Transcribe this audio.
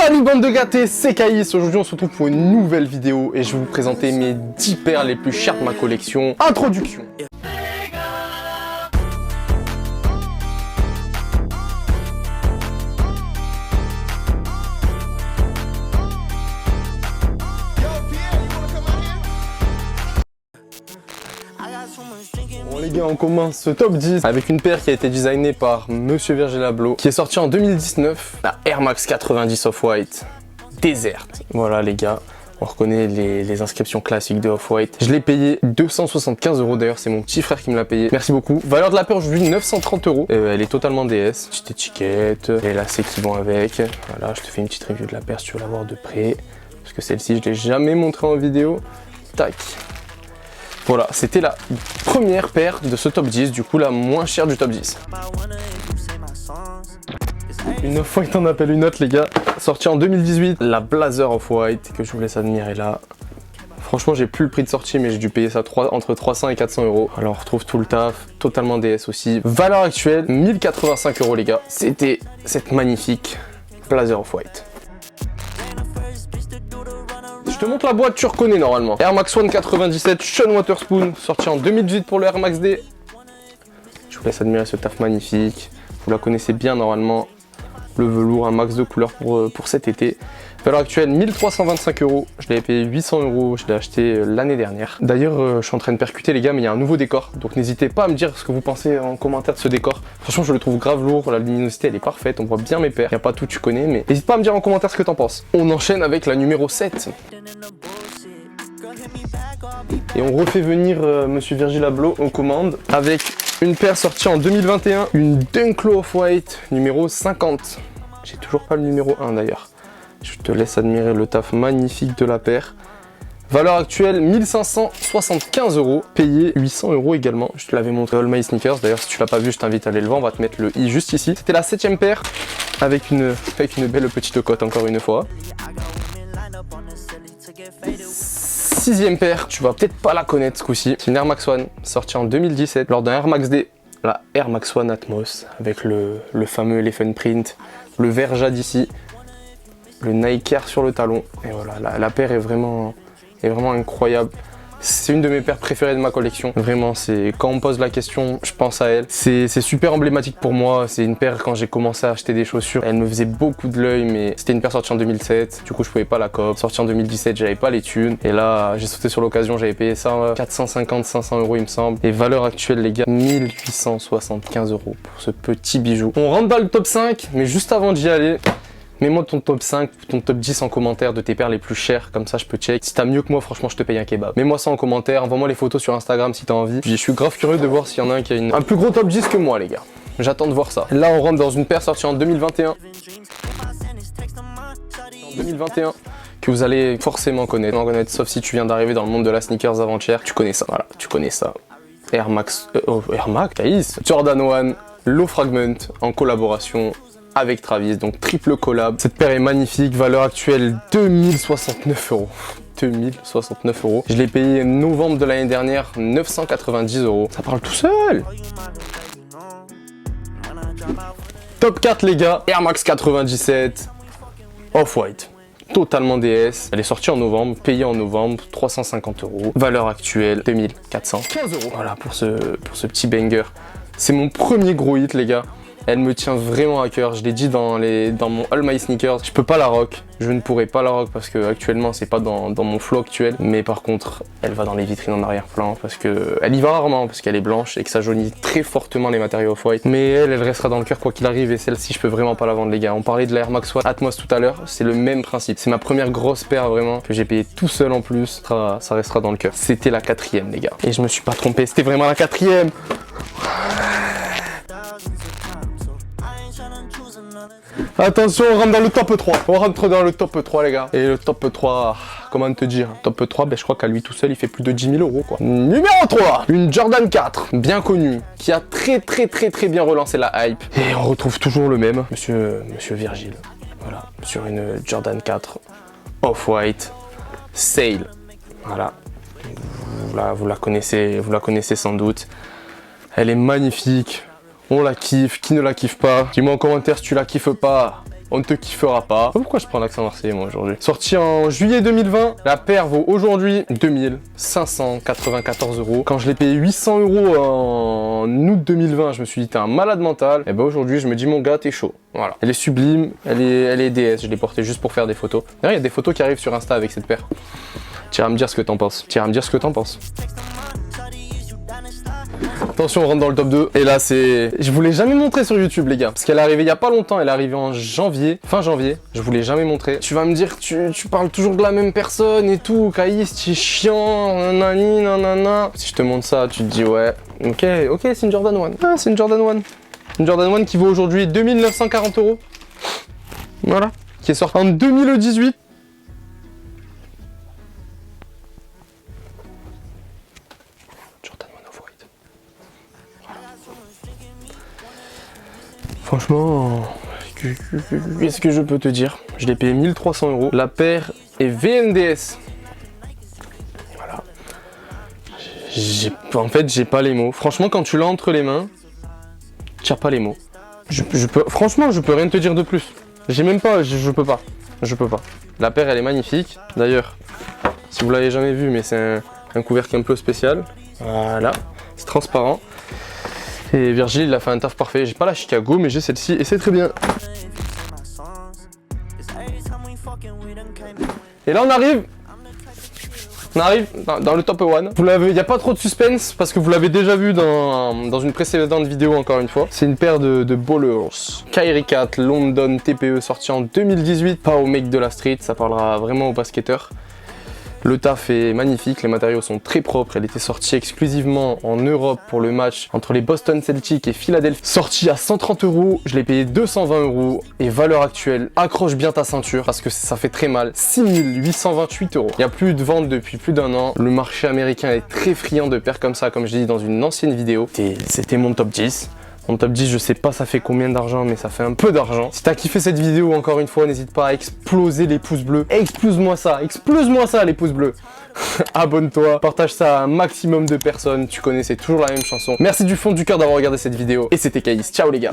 Salut bande de gâtés, c'est Caïs. Aujourd'hui on se retrouve pour une nouvelle vidéo et je vais vous présenter mes 10 paires les plus chères de ma collection. Introduction. Bon les gars, on commence ce top 10 avec une paire qui a été designée par Monsieur Virgil Abloh, qui est sortie en 2019, la Air Max 90 Off-White Desert. Voilà les gars, on reconnaît les inscriptions classiques de Off-White. Je l'ai payé 275 €, d'ailleurs c'est mon petit frère qui me l'a payé. Merci beaucoup. Valeur de la paire aujourd'hui 930 €. Elle est totalement DS, petite étiquette, les lacets qui vont avec. Voilà, je te fais une petite review de la paire si tu veux la voir de près, parce que celle-ci je l'ai jamais montrée en vidéo. Tac. Voilà, c'était la première paire de ce top 10, du coup la moins chère du top 10. Une Off-White en appelle une autre les gars, sortie en 2018, la Blazer Off-White, que je vous laisse admirer là. Franchement j'ai plus le prix de sortie mais j'ai dû payer ça entre 300 et 400 €. Alors on retrouve tout le taf, totalement DS aussi. Valeur actuelle, 1085 € les gars. C'était cette magnifique Blazer Off-White. Je te montre la boîte, tu reconnais normalement. Air Max One 97 Sean Wotherspoon, sorti en 2018 pour le Air Max D. Je vous laisse admirer ce taf magnifique. Vous la connaissez bien normalement. Le velours, un max de couleurs pour cet été. Valeur actuelle 1325 €. Je l'avais payé 800 €. Je l'ai acheté l'année dernière. D'ailleurs, je suis en train de percuter les gars, mais il y a un nouveau décor. Donc n'hésitez pas à me dire ce que vous pensez en commentaire de ce décor. Franchement, je le trouve grave lourd. La luminosité, elle est parfaite. On voit bien mes paires. Il n'y a pas tout, tu connais, mais n'hésite pas à me dire en commentaire ce que t'en penses. On enchaîne avec la numéro 7. Et on refait venir Monsieur Virgil Abloh aux commandes avec une paire sortie en 2021, une Dunklo Off-White numéro 50. J'ai toujours pas le numéro 1 d'ailleurs. Je te laisse admirer le taf magnifique de la paire. Valeur actuelle 1575 €, payé 800 € également. Je te l'avais montré All My Sneakers. D'ailleurs, si tu l'as pas vu, je t'invite à aller le voir. On va te mettre le i juste ici. C'était la 7ème paire avec une belle petite cote encore une fois. 6ème paire, tu vas peut-être pas la connaître ce coup-ci. C'est une Air Max One, sortie en 2017 lors d'un Air Max D. La Air Max One Atmos avec le fameux Elephant Print, le vert jade ici, le Nike Air sur le talon. Et voilà, la paire est vraiment incroyable. C'est une de mes paires préférées de ma collection. Vraiment, c'est quand on me pose la question, je pense à elle. C'est super emblématique pour moi. C'est une paire quand j'ai commencé à acheter des chaussures. Elle me faisait beaucoup de l'œil, mais c'était une paire sortie en 2007. Du coup, je pouvais pas la cop. Sortie en 2017, j'avais pas les thunes. Et là, j'ai sauté sur l'occasion. J'avais payé ça 450-500 € il me semble. Et valeur actuelle, les gars, 1875 € pour ce petit bijou. On rentre dans le top 5, mais juste avant d'y aller, mets-moi ton top 5, ton top 10 en commentaire de tes paires les plus chères, comme ça je peux check. Si t'as mieux que moi, franchement, je te paye un kebab. Mets-moi ça en commentaire, envoie-moi les photos sur Instagram si t'as envie. Puis je suis grave curieux de voir s'il y en a un qui a un plus gros top 10 que moi, les gars. J'attends de voir ça. Là, on rentre dans une paire sortie en 2021. Que vous allez forcément connaître, sauf si tu viens d'arriver dans le monde de la sneakers avant-hier. Tu connais ça, voilà, tu connais ça. Air Max, Caïs, Jordan 1, Low Fragment en collaboration avec Travis, donc triple collab. Cette paire est magnifique, valeur actuelle 2069 €. 2069 €. Je l'ai payé novembre de l'année dernière, 990 €. Ça parle tout seul. Top 4 les gars, Air Max 97 Off-White. Totalement DS. Elle est sortie en novembre, payée en novembre, 350 €. Valeur actuelle 2415 €. Voilà pour ce petit banger. C'est mon premier gros hit les gars. Elle me tient vraiment à cœur, je l'ai dit dans mon All My Sneakers, je peux pas la rock, je ne pourrais pas la rock parce que actuellement c'est pas dans mon flow actuel, mais par contre elle va dans les vitrines en arrière-plan parce que elle y va rarement parce qu'elle est blanche et que ça jaunit très fortement les matériaux Off-White, mais elle restera dans le cœur quoi qu'il arrive et celle-ci je peux vraiment pas la vendre les gars. On parlait de la Air Max One Atmos tout à l'heure, c'est le même principe, c'est ma première grosse paire vraiment que j'ai payé tout seul en plus, ça restera dans le cœur. C'était la 4ème les gars et je me suis pas trompé, c'était vraiment la 4ème. Attention, on rentre dans le top 3. On rentre dans le top 3 les gars. Et le top 3, comment te dire, top 3, ben, je crois qu'à lui tout seul il fait plus de 10 000 € quoi. Numéro 3, une Jordan 4, bien connue, qui a très bien relancé la hype. Et on retrouve toujours le même, Monsieur Virgil. Voilà, sur une Jordan 4 Off-White Sale. Voilà, vous la connaissez sans doute. Elle est magnifique. On la kiffe, qui ne la kiffe pas? Dis-moi en commentaire si tu la kiffes pas. on ne te kiffera pas. Pourquoi je prends l'accent marseillais moi aujourd'hui? Sorti en juillet 2020, la paire vaut aujourd'hui 2594 €. Quand je l'ai payé 800 € en août 2020, je me suis dit t'es un malade mental. Et ben aujourd'hui je me dis mon gars t'es chaud. Voilà. Elle est sublime, elle est DS, je l'ai portée juste pour faire des photos. D'ailleurs il y a des photos qui arrivent sur Insta avec cette paire. Tu iras me dire ce que t'en penses. Attention, on rentre dans le top 2. Et là, c'est... Je vous l'ai jamais montré sur YouTube, les gars. Parce qu'elle est arrivée il y a pas longtemps. Elle est arrivée en janvier, fin janvier. Je vous l'ai jamais montré. Tu vas me dire, tu parles toujours de la même personne et tout. Caïs, tu es chiant, nanani, nanana. Si je te montre ça, tu te dis, ouais, ok, c'est une Jordan 1. Ah, c'est une Jordan 1. Une Jordan 1 qui vaut aujourd'hui 2940 €. Voilà. Qui est sortie en 2018. Franchement, qu'est-ce que je peux te dire? Je l'ai payé 1300 €. La paire est VNDS. Voilà. En fait, j'ai pas les mots. Franchement, quand tu l'as entre les mains, tu n'as pas les mots. Franchement, je peux rien te dire de plus. J'ai même pas, je peux pas. La paire, elle est magnifique. D'ailleurs, si vous l'avez jamais vu, mais c'est un couvercle un peu spécial. Voilà, c'est transparent. Et Virgil, il a fait un taf parfait. J'ai pas la Chicago, mais j'ai celle-ci et c'est très bien. Et là, on arrive dans le top 1. Il n'y a pas trop de suspense parce que vous l'avez déjà vu dans une précédente vidéo, encore une fois. C'est une paire de Ballers. Kyrie 4 London TPE sorti en 2018. Pas au mec de la street, ça parlera vraiment aux basketteurs. Le taf est magnifique, les matériaux sont très propres. Elle était sortie exclusivement en Europe pour le match entre les Boston Celtics et Philadelphie. Sortie à 130 €, je l'ai payé 220 € et valeur actuelle, accroche bien ta ceinture parce que ça fait très mal, 6828 €. Il n'y a plus de vente depuis plus d'1 an. Le marché américain est très friand de paires comme ça, comme je l'ai dit dans une ancienne vidéo. C'était mon top 10. Mon top 10, je sais pas ça fait combien d'argent, mais ça fait un peu d'argent. Si t'as kiffé cette vidéo, encore une fois, n'hésite pas à exploser les pouces bleus. Explose-moi ça les pouces bleus. Abonne-toi, partage ça à un maximum de personnes. Tu connais, c'est toujours la même chanson. Merci du fond du cœur d'avoir regardé cette vidéo. Et c'était Caïs. Ciao les gars.